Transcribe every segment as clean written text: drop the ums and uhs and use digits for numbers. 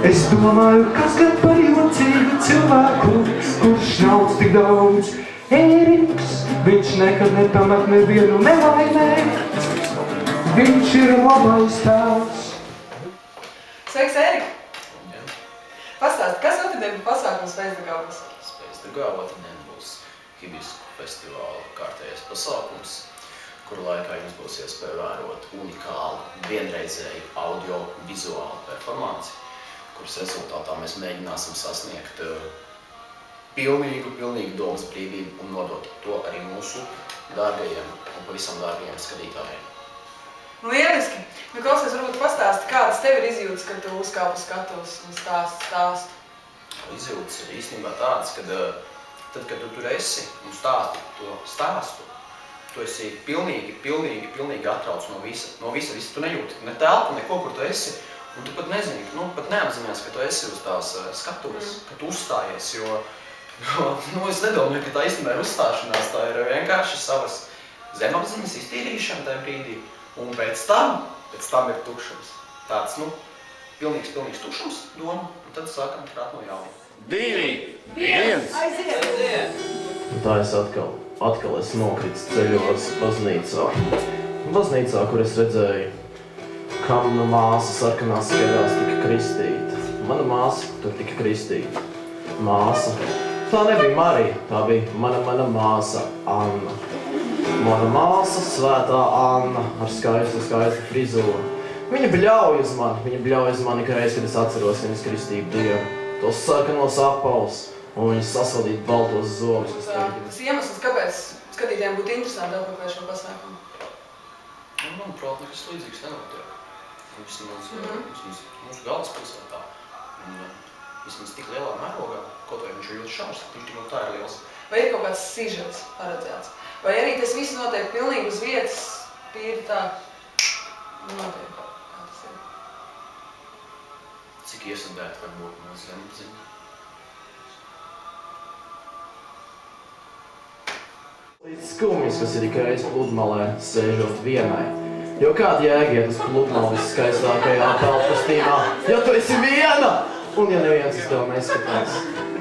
Es domāju, kas gan par jocīgu cilvēku, kurš nauc tik daudz. Ēriks, viņš nekad nepamat nevienu nelaimē. Viņš ir labais tēvs. Sveiks, Ērika! Pastāsti, kas otrdien pasākums Spēcdagāvos? Spēcdagāvā otrdien būs Hibisku festivāla kārtējais pasākums, kuru laikā jums būs iespēja vērot unikālu, vienreizēju audio-vizuālu performanci, kuras rezultātā mēs mēģināsim sasniegt pilnīgu domas brīvību un nodot to arī mūsu dārgajiem un pavisam dārgajiem skatītājiem. Lieliski! Nu, klausies, varbūt pastāsti, kādas tev ir izjūtas, kad tu uzkāp uz skatuves un stāstu? Izjūtas ir īstenībā tādas, ka tad, kad tu tur esi un stāsti to stāstu, tu esi pilnīgi atrauc no visa. Tu nejūti ne telpu, neko, kur tu esi, un tu pat nezini, pat neapzinājies, ka tu esi uz tās skatuves, ka tu uzstājies, jo es nedomāju, ka tā īstenībā ir uzstāšanās, tā ir vienkārši savas zemapziņas iztīrīšana tajā brīdī, un pēc tam ir tukšums. Tāds, pilnīgs tukšums doma, un tad sākam krāt no jauna. 2, 1! Aiziet! Tā es atkal esmu nokritis ceļos baznīcā. Baznīcā, kur es redzēju, kā mana māsa sarkanās skaidrās tika kristīta. Mana māsa tur tika kristīta. Māsa. Tā nebija Marija, tā bija mana māsa Anna. Mana māsa, svētā Anna, ar skaistu frizūru. Viņa bļauj uz mani, ka reiz, kad es atceros viņas kristību Dievu. Tos sarkanos apavus un viņas sasvaldīt baltos zobus. Tas iemesls, kāpēc skatītājiem būtu interesanti apmeklēt šo pasākumu? Manuprāt, nekas līdzīgs nenotiek. Vismaz mūsu galvaspilsētā. Vismaz tik lielā mērogā, kaut vai viņš ir ļoti šaurs, viņš tik tā ir liels. Vai ir kaut kāds sižets paredzēts? Vai arī tas viss notiek pilnīgi uz vietas, tīri tā notiek? Kā tas ir? Cik iesudēti var būt no zemapziņa? Līdz skumjas, kas ir tikai aiz pludmalē, sēžot vienai. Jo kāda jēga iet uz pludmali viskaistākajā telpkustībā, ja tu esi viena, un ja neviens uz tev neskatās?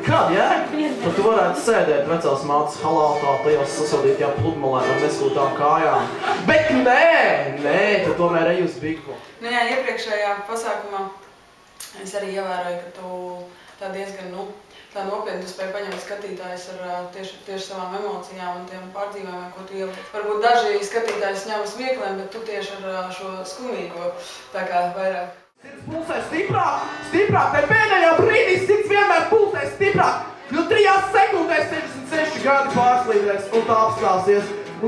Kāda jēga? Tad tu varētu sēdēt vecās mātes halātā, tajās sasaldītajā pludmalē ar neskūtām kājām. Bet nē, tu tomēr ej uz biglu. Nu jā, iepriekšējā pasākumā es arī ievēroju, ka tu tā diezgan, tā nopietni tu spēj paņemt skatītājus ar tieši savām emocijām un tiem pārdzīvojumiem, ko tu ieliek. Varbūt daži skatītājus ņem uz smiekliem, bet tu tieši ar šo skumīgo tā kā vairāk. Sirds pulsē stiprāk, te pēdējā brīdī sirds vienmēr pulsē stiprāk, jo 3 sekundēs 66 gadi pārslīdēs, un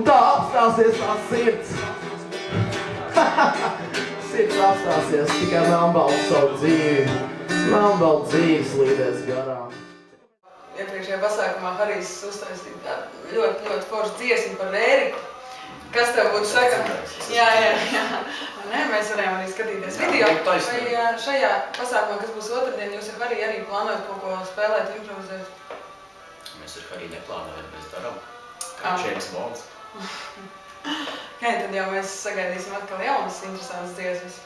tā apstāsies tā sirds. Sirds apstāsies, tikai melnbalts savu dzīvi, melnbalts dzīves līdēs garām. Iepriekšējā pasākumā Harijs uztaisīja ļoti foršu dziesmu par Ēriku. Kas tev būtu sakāms? Jā. Mēs varējām arī skatīties video. Vai šajā pasākumā, kas būs otrdien, jūs ar Hariju arī plānojat kaut ko spēlēt, improvizēt? Mēs ar Hariju neplānojam, mēs darām. Kā James Bonds. Tad jau mēs sagaidīsim atkal jaunas interesantas dziesmas.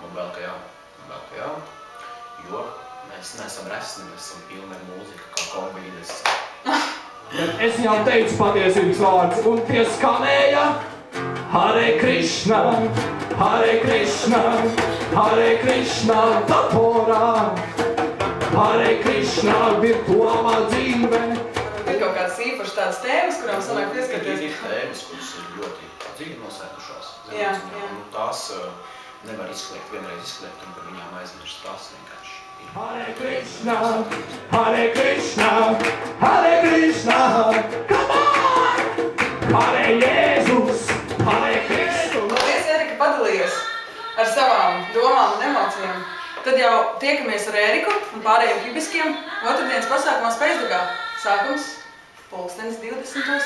Man vēl ka jā. Jo mēs neesam resni, mēs esam pilni ar mūziku, kā kombīnes. Bet es jau teicu patiesības vārds, un tie skanēja Hare Krishna, Hare Krishna, Hare Krishna, taporā, Hare Krishna, virtuālā dzīve. Ir kaut kādas īpašas tādas tēmas, kurām sanāk pieskaties? Ir tēmas, kuras ir ļoti dziļi nosētušās. Jā. Tās nevar vienreiz izslēgt, un par viņām aizmirst. Tās vienkārši. Hare Krishna, Hare Krishna, Hare Krishna, come on! Hare Jēzus, Hare Kristu. Paldies, Ērika, padalījies ar savām domām un emocijām. Tad jau tiekamies ar Ēriku un pārējiem hibiskiem otrdienas pasākumā Spēcdagā. Sākums 20:20:00.